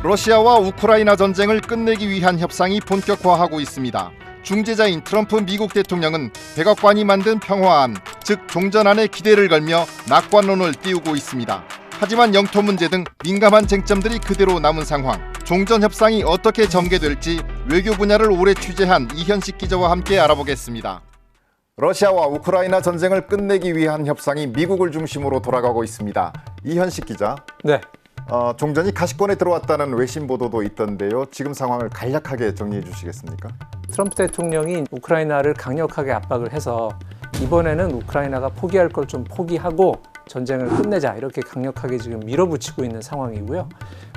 러시아와 우크라이나 전쟁을 끝내기 위한 협상이 본격화하고 있습니다. 중재자인 트럼프 미국 대통령은 백악관이 만든 평화안, 즉 종전안에 기대를 걸며 낙관론을 띄우고 있습니다. 하지만 영토 문제 등 민감한 쟁점들이 그대로 남은 상황. 종전 협상이 어떻게 전개될지 외교 분야를 오래 취재한 이현식 기자와 함께 알아보겠습니다. 러시아와 우크라이나 전쟁을 끝내기 위한 협상이 미국을 중심으로 돌아가고 있습니다. 이현식 기자. 네. 종전이 가시권에 들어왔다는 외신 보도도 있던데요. 지금 상황을 간략하게 정리해 주시겠습니까? 트럼프 대통령이 우크라이나를 강력하게 압박을 해서 이번에는 우크라이나가 포기할 걸 좀 포기하고 전쟁을 끝내자 이렇게 강력하게 지금 밀어붙이고 있는 상황이고요.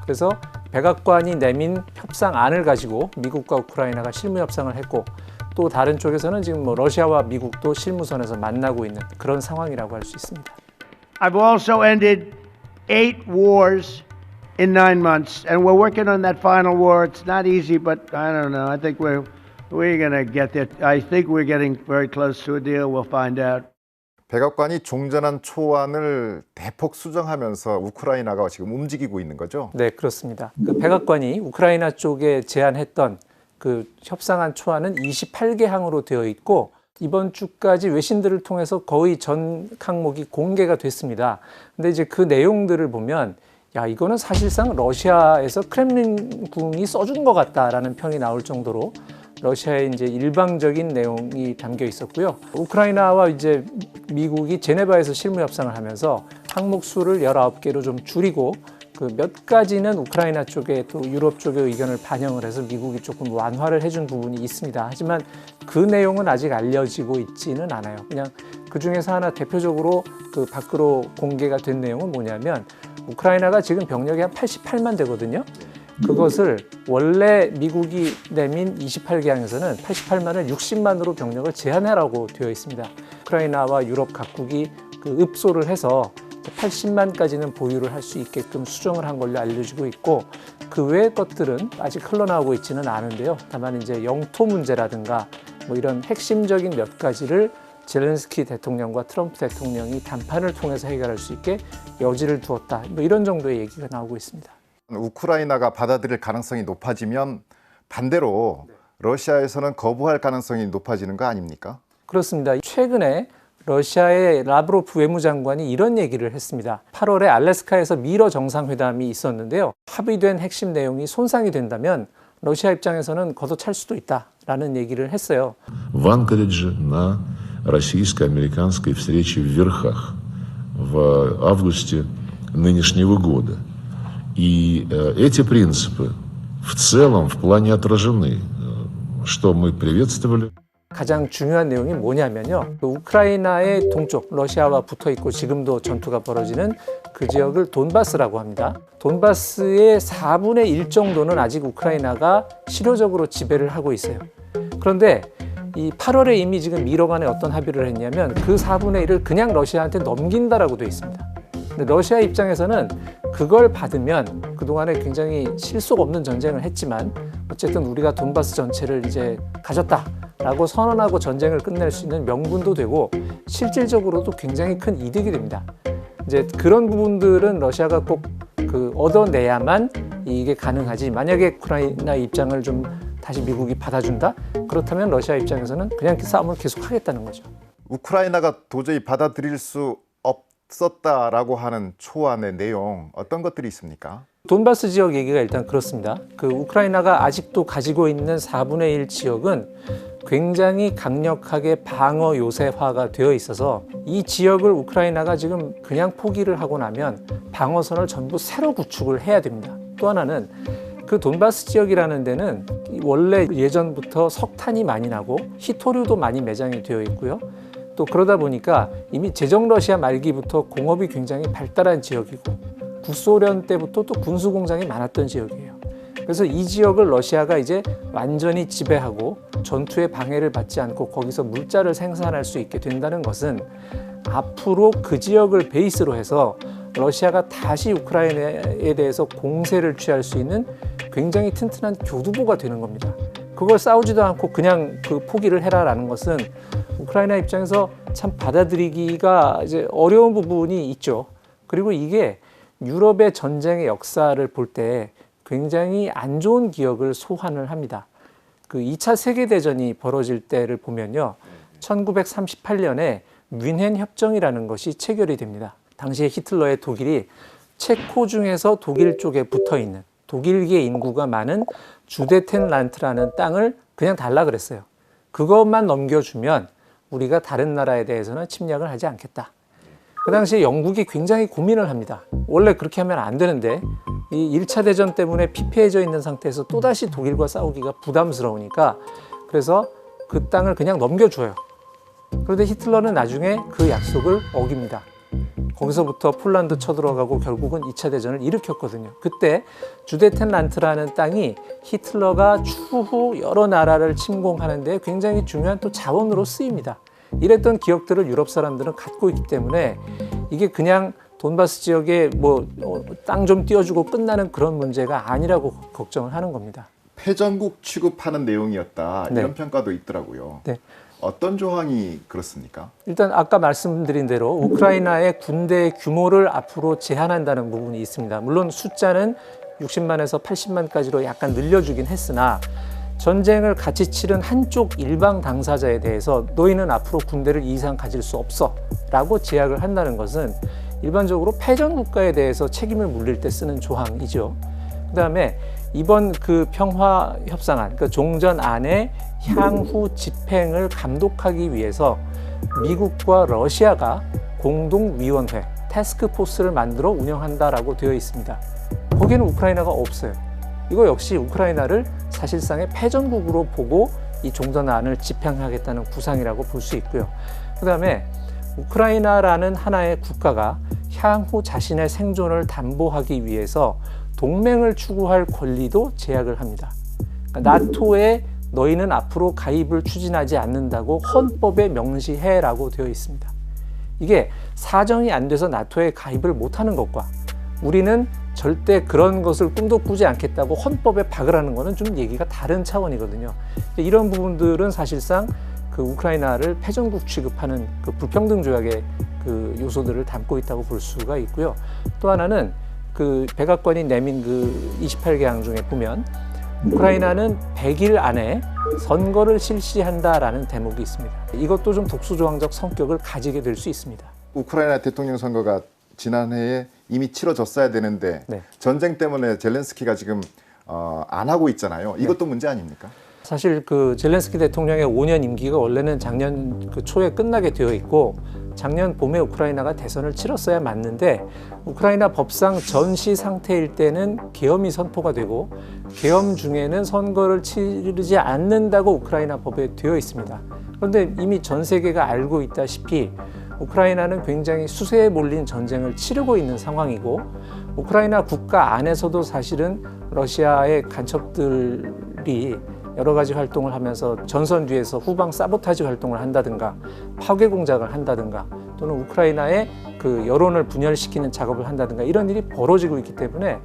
그래서 백악관이 내민 협상안을 가지고 미국과 우크라이나가 실무 협상을 했고 또 다른 쪽에서는 지금 러시아와 미국도 실무선에서 만나고 있는 그런 상황이라고 할 수 있습니다. I've also ended 8 wars in 9 months, and we're working on that final war. It's not easy, but I don't know. I think we're going to get there. I think we're getting very close to a deal. We'll find out. 백악관이 종전안 초안을 대폭 수정하면서 우크라이나가 지금 움직이고 있는 거죠? 네, 그렇습니다. 그 백악관이 우크라이나 쪽에 제안했던 그 협상안 초안은 28개 항으로 되어 있고 이번 주까지 외신들을 통해서 거의 전 항목이 공개가 됐습니다. 근데 이제 그 내용들을 보면 야, 이거는 사실상 러시아에서 크렘린궁이 써준 것 같다라는 평이 나올 정도로 러시아의 이제 일방적인 내용이 담겨 있었고요. 우크라이나와 이제 미국이 제네바에서 실무 협상을 하면서 항목 수를 19개로 좀 줄이고 그 몇 가지는 우크라이나 쪽에 또 유럽 쪽의 의견을 반영을 해서 미국이 조금 완화를 해준 부분이 있습니다. 하지만 그 내용은 아직 알려지고 있지는 않아요. 그냥 그 중에서 하나 대표적으로 그 밖으로 공개가 된 내용은 뭐냐면 우크라이나가 지금 병력이 한 88만 되거든요. 그것을 원래 미국이 내민 28개항에서는 88만을 60만으로 병력을 제한하라고 되어 있습니다. 우크라이나와 유럽 각국이 그 읍소를 해서 80만까지는 보유를 할 수 있게끔 수정을 한 걸로 알려지고 있고 그 외의 것들은 아직 흘러나오고 있지는 않은데요. 다만 이제 영토 문제라든가 뭐 이런 핵심적인 몇 가지를 젤렌스키 대통령과 트럼프 대통령이談판을 통해서 해결할 수 있게 여지를 두었다. 뭐 이런 정도의 얘기가 나오고 있습니다. 우크라이나가 받아들일 가능성이 높아지면 반대로 러시아에서는 거부할 가능성이 높아지는 거 아닙니까? 그렇습니다. 최근에 러시아의 라브로프 외무장관이 이런 얘기를 했습니다. 8월에 알래스카에서 미러 정상회담이 있었는데요. 합의된 핵심 내용이 손상이 된다면 러시아 입장에서는 걷어찰 수도 있다라는 얘기를 했어요. В Анкоридже на российско-американской встрече в Верхах в августе нынешнего года. И эти принципы в целом в плане отражены, что мы приветствовали. 가장 중요한 내용이 뭐냐면요. 우크라이나의 동쪽, 러시아와 붙어 있고 지금도 전투가 벌어지는 그 지역을 돈바스라고 합니다. 돈바스의 4분의 1 정도는 아직 우크라이나가 실효적으로 지배를 하고 있어요. 그런데 이 8월에 이미 지금 미러 간에 어떤 합의를 했냐면 그 4분의 1을 그냥 러시아한테 넘긴다라고 되어 있습니다. 근데 러시아 입장에서는 그걸 받으면 그동안에 굉장히 실속 없는 전쟁을 했지만 어쨌든 우리가 돈바스 전체를 이제 가졌다라고 선언하고 전쟁을 끝낼 수 있는 명분도 되고 실질적으로도 굉장히 큰 이득이 됩니다. 이제 그런 부분들은 러시아가 꼭 그 얻어내야만 이게 가능하지. 만약에 우크라이나 입장을 좀 다시 미국이 받아준다? 그렇다면 러시아 입장에서는 그냥 싸움을 계속하겠다는 거죠. 우크라이나가 도저히 받아들일 수 없었다라고 하는 초안의 내용 어떤 것들이 있습니까? 돈바스 지역 얘기가 일단 그렇습니다. 그 우크라이나가 아직도 가지고 있는 4분의 1 지역은 굉장히 강력하게 방어 요새화가 되어 있어서 이 지역을 우크라이나가 지금 그냥 포기를 하고 나면 방어선을 전부 새로 구축을 해야 됩니다. 또 하나는 그 돈바스 지역이라는 데는 원래 예전부터 석탄이 많이 나고 히토류도 많이 매장이 되어 있고요. 또 그러다 보니까 이미 제정 러시아 말기부터 공업이 굉장히 발달한 지역이고 구소련 때부터 또 군수 공장이 많았던 지역이에요. 그래서 이 지역을 러시아가 이제 완전히 지배하고 전투에 방해를 받지 않고 거기서 물자를 생산할 수 있게 된다는 것은 앞으로 그 지역을 베이스로 해서 러시아가 다시 우크라이나에 대해서 공세를 취할 수 있는 굉장히 튼튼한 교두보가 되는 겁니다. 그걸 싸우지도 않고 그냥 그 포기를 해라라는 것은 우크라이나 입장에서 참 받아들이기가 이제 어려운 부분이 있죠. 그리고 이게 유럽의 전쟁의 역사를 볼 때 굉장히 안 좋은 기억을 소환을 합니다. 그 2차 세계대전이 벌어질 때를 보면요. 1938년에 뮌헨 협정이라는 것이 체결이 됩니다. 당시에 히틀러의 독일이 체코 중에서 독일 쪽에 붙어 있는 독일계 인구가 많은 주데텐란트라는 땅을 그냥 달라 그랬어요. 그것만 넘겨주면 우리가 다른 나라에 대해서는 침략을 하지 않겠다. 그 당시에 영국이 굉장히 고민을 합니다. 원래 그렇게 하면 안 되는데 이 1차 대전 때문에 피폐해져 있는 상태에서 또다시 독일과 싸우기가 부담스러우니까 그래서 그 땅을 그냥 넘겨줘요. 그런데 히틀러는 나중에 그 약속을 어깁니다. 거기서부터 폴란드 쳐들어가고 결국은 2차 대전을 일으켰거든요. 그때 주데텐란트라는 땅이 히틀러가 추후 여러 나라를 침공하는 데 굉장히 중요한 또 자원으로 쓰입니다. 이랬던 기억들을 유럽 사람들은 갖고 있기 때문에 이게 그냥 돈바스 지역에 뭐 땅 좀 띄워주고 끝나는 그런 문제가 아니라고 걱정을 하는 겁니다. 패전국 취급하는 내용이었다 네. 이런 평가도 있더라고요. 네. 어떤 조항이 그렇습니까? 일단 아까 말씀드린 대로 우크라이나의 군대 규모를 앞으로 제한한다는 부분이 있습니다. 물론 숫자는 60만에서 80만까지로 약간 늘려주긴 했으나 전쟁을 같이 치른 한쪽 일방 당사자에 대해서 너희는 앞으로 군대를 이 이상 가질 수 없어 라고 제약을 한다는 것은 일반적으로 패전 국가에 대해서 책임을 물릴 때 쓰는 조항이죠. 그 다음에 이번 그 평화 협상안, 그 종전안의 향후 집행을 감독하기 위해서 미국과 러시아가 공동위원회, 태스크포스를 만들어 운영한다라고 되어 있습니다. 거기에는 우크라이나가 없어요. 이거 역시 우크라이나를 사실상의 패전국으로 보고 이 종전안을 집행하겠다는 구상이라고 볼 수 있고요. 그 다음에 우크라이나라는 하나의 국가가 향후 자신의 생존을 담보하기 위해서 동맹을 추구할 권리도 제약을 합니다. 그러니까 나토에 너희는 앞으로 가입을 추진하지 않는다고 헌법에 명시해라고 되어 있습니다. 이게 사정이 안 돼서 나토에 가입을 못하는 것과 우리는 절대 그런 것을 꿈도 꾸지 않겠다고 헌법에 박으라는 것은 좀 얘기가 다른 차원이거든요. 이런 부분들은 사실상 그 우크라이나를 패전국 취급하는 그 불평등 조약의 그 요소들을 담고 있다고 볼 수가 있고요. 또 하나는 그 백악관이 내민 그 28개항 중에 보면 우크라이나는 100일 안에 선거를 실시한다라는 대목이 있습니다. 이것도 좀 독수조항적 성격을 가지게 될 수 있습니다. 우크라이나 대통령 선거가 지난해에 이미 치러졌어야 되는데 네. 전쟁 때문에 젤렌스키가 지금 안 하고 있잖아요. 이것도 문제 아닙니까? 사실 그 젤렌스키 대통령의 5년 임기가 원래는 작년 그 초에 끝나게 되어 있고 작년 봄에 우크라이나가 대선을 치렀어야 맞는데 우크라이나 법상 전시 상태일 때는 계엄이 선포가 되고 계엄 중에는 선거를 치르지 않는다고 우크라이나 법에 되어 있습니다. 그런데 이미 전 세계가 알고 있다시피 우크라이나는 굉장히 수세에 몰린 전쟁을 치르고 있는 상황이고 우크라이나 국가 안에서도 사실은 러시아의 간첩들이 여러 가지 활동을 하면서 전선 뒤에서 후방 사보타지 활동을 한다든가 파괴 공작을 한다든가 또는 우크라이나의 그 여론을 분열시키는 작업을 한다든가 이런 일이 벌어지고 있기 때문에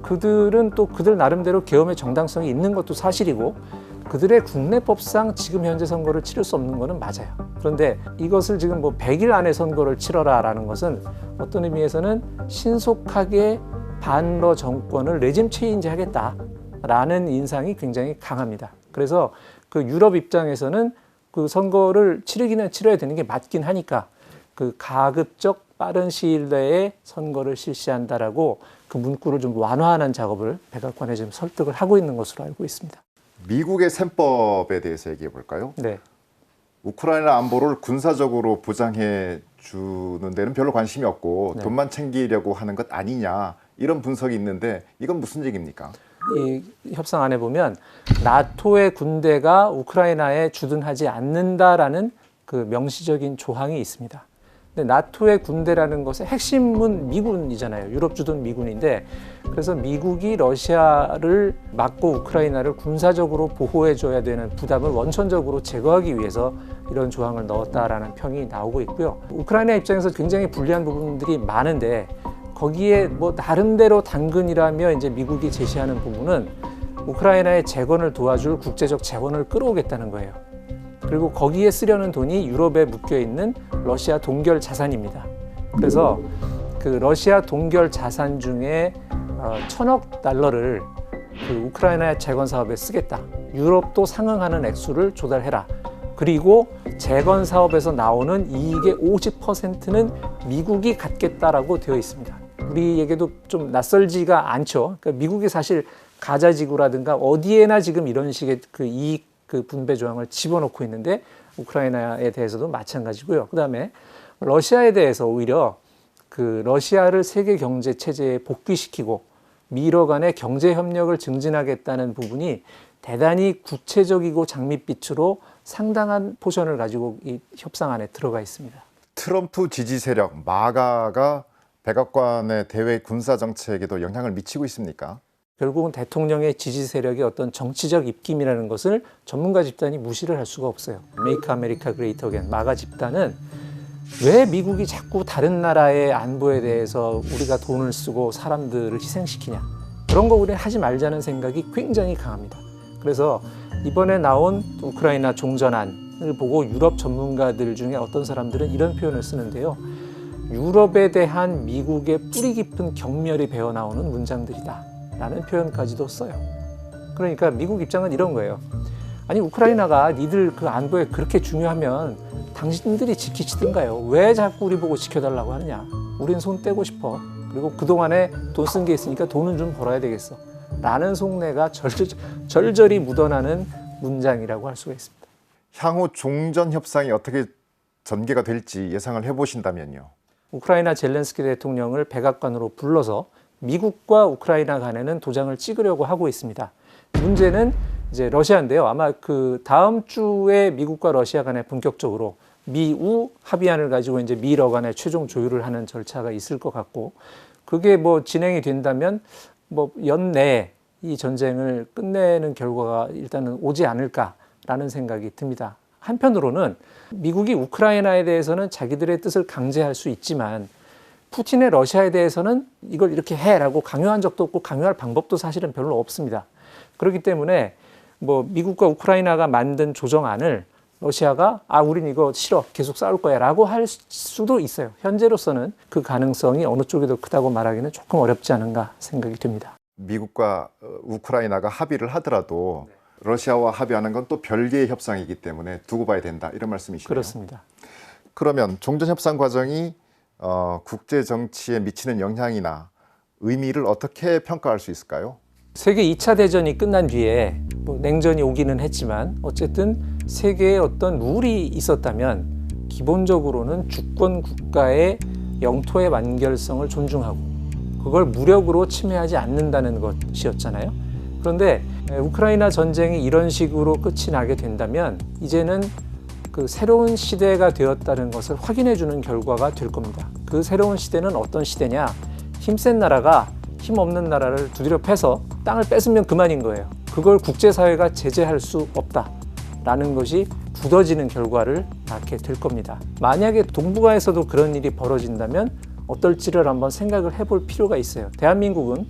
그들은 또 그들 나름대로 계엄의 정당성이 있는 것도 사실이고 그들의 국내법상 지금 현재 선거를 치를 수 없는 것은 맞아요. 그런데 이것을 지금 뭐 100일 안에 선거를 치러라라는 것은 어떤 의미에서는 신속하게 반러 정권을 레짐 체인지 하겠다라는 인상이 굉장히 강합니다. 그래서 그 유럽 입장에서는 그 선거를 치르기는 치러야 되는 게 맞긴 하니까 그 가급적 빠른 시일 내에 선거를 실시한다라고 그 문구를 좀 완화하는 작업을 백악관에 지금 설득을 하고 있는 것으로 알고 있습니다. 미국의 셈법에 대해서 얘기해 볼까요? 네. 우크라이나 안보를 군사적으로 보장해 주는 데는 별로 관심이 없고 네. 돈만 챙기려고 하는 것 아니냐 이런 분석이 있는데 이건 무슨 얘기입니까? 이 협상안에 보면 나토의 군대가 우크라이나에 주둔하지 않는다라는 그 명시적인 조항이 있습니다. 근데 나토의 군대라는 것의 핵심은 미군이잖아요. 유럽 주둔 미군인데 그래서 미국이 러시아를 막고 우크라이나를 군사적으로 보호해줘야 되는 부담을 원천적으로 제거하기 위해서 이런 조항을 넣었다라는 평이 나오고 있고요. 우크라이나 입장에서 굉장히 불리한 부분들이 많은데 거기에 뭐 나름대로 당근이라며 이제 미국이 제시하는 부분은 우크라이나의 재건을 도와줄 국제적 재원을 끌어오겠다는 거예요. 그리고 거기에 쓰려는 돈이 유럽에 묶여 있는 러시아 동결 자산입니다. 그래서 그 러시아 동결 자산 중에 $1,000억 그 우크라이나의 재건 사업에 쓰겠다. 유럽도 상응하는 액수를 조달해라. 그리고 재건 사업에서 나오는 이익의 50%는 미국이 갖겠다라고 되어 있습니다. 우리에게도 좀 낯설지가 않죠. 그러니까 미국이 사실 가자지구라든가 어디에나 지금 이런 식의 그 이익 그 분배 조항을 집어넣고 있는데 우크라이나에 대해서도 마찬가지고요. 그다음에 러시아에 대해서 오히려 그 러시아를 세계 경제 체제에 복귀시키고 미러 간의 경제 협력을 증진하겠다는 부분이 대단히 구체적이고 장밋빛으로 상당한 포션을 가지고 이 협상 안에 들어가 있습니다. 트럼프 지지 세력 마가가 백악관의 대외 군사 정책에도 영향을 미치고 있습니까? 결국은 대통령의 지지 세력의 어떤 정치적 입김이라는 것을 전문가 집단이 무시를 할 수가 없어요. Make America Great Again, 마가 집단은 왜 미국이 자꾸 다른 나라의 안보에 대해서 우리가 돈을 쓰고 사람들을 희생시키냐. 그런 거 우리는 하지 말자는 생각이 굉장히 강합니다. 그래서 이번에 나온 우크라이나 종전안을 보고 유럽 전문가들 중에 어떤 사람들은 이런 표현을 쓰는데요. 유럽에 대한 미국의 뿌리 깊은 경멸이 배어나오는 문장들이다 라는 표현까지도 써요. 그러니까 미국 입장은 이런 거예요. 아니 우크라이나가 니들 그 안보에 그렇게 중요하면 당신들이 지키시든가요. 왜 자꾸 우리 보고 지켜달라고 하느냐. 우린 손 떼고 싶어. 그리고 그동안에 돈 쓴 게 있으니까 돈은 좀 벌어야 되겠어 라는 속내가 절절히 묻어나는 문장이라고 할 수가 있습니다. 향후 종전 협상이 어떻게 전개가 될지 예상을 해보신다면요. 우크라이나 젤렌스키 대통령을 백악관으로 불러서 미국과 우크라이나 간에는 도장을 찍으려고 하고 있습니다. 문제는 이제 러시아인데요. 아마 그 다음 주에 미국과 러시아 간에 본격적으로 미우 합의안을 가지고 이제 미러 간에 최종 조율을 하는 절차가 있을 것 같고, 그게 뭐 진행이 된다면 뭐 연내에 이 전쟁을 끝내는 결과가 일단은 오지 않을까라는 생각이 듭니다. 한편으로는 미국이 우크라이나에 대해서는 자기들의 뜻을 강제할 수 있지만 푸틴의 러시아에 대해서는 이걸 이렇게 해라고 강요한 적도 없고 강요할 방법도 사실은 별로 없습니다. 그렇기 때문에 뭐 미국과 우크라이나가 만든 조정안을 러시아가 우린 이거 싫어 계속 싸울 거야 라고 할 수도 있어요. 현재로서는 그 가능성이 어느 쪽이 더 크다고 말하기는 조금 어렵지 않은가 생각이 듭니다. 미국과 우크라이나가 합의를 하더라도 러시아와 합의하는 건 또 별개의 협상이기 때문에 두고 봐야 된다 이런 말씀이시네요. 그렇습니다. 그러면 종전협상 과정이 국제 정치에 미치는 영향이나 의미를 어떻게 평가할 수 있을까요? 세계 2차 대전이 끝난 뒤에 뭐 냉전이 오기는 했지만 어쨌든 세계에 어떤 룰이 있었다면 기본적으로는 주권 국가의 영토의 완결성을 존중하고 그걸 무력으로 침해하지 않는다는 것이었잖아요. 그런데 우크라이나 전쟁이 이런 식으로 끝이 나게 된다면 이제는 그 새로운 시대가 되었다는 것을 확인해 주는 결과가 될 겁니다. 그 새로운 시대는 어떤 시대냐? 힘센 나라가 힘없는 나라를 두드려 패서 땅을 뺏으면 그만인 거예요. 그걸 국제사회가 제재할 수 없다라는 것이 굳어지는 결과를 낳게 될 겁니다. 만약에 동북아에서도 그런 일이 벌어진다면 어떨지를 한번 생각을 해볼 필요가 있어요. 대한민국은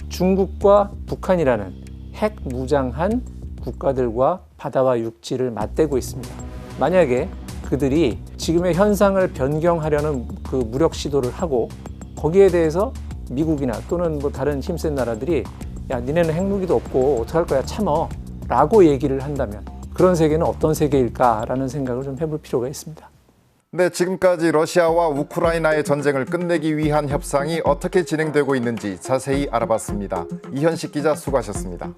중국과 북한이라는 핵 무장한 국가들과 바다와 육지를 맞대고 있습니다. 만약에 그들이 지금의 현상을 변경하려는 그 무력 시도를 하고 거기에 대해서 미국이나 또는 뭐 다른 힘센 나라들이 야 니네는 핵무기도 없고 어떡할 거야 참어 라고 얘기를 한다면 그런 세계는 어떤 세계일까라는 생각을 좀 해볼 필요가 있습니다. 네, 지금까지 러시아와 우크라이나의 전쟁을 끝내기 위한 협상이 어떻게 진행되고 있는지 자세히 알아봤습니다. 이현식 기자 수고하셨습니다.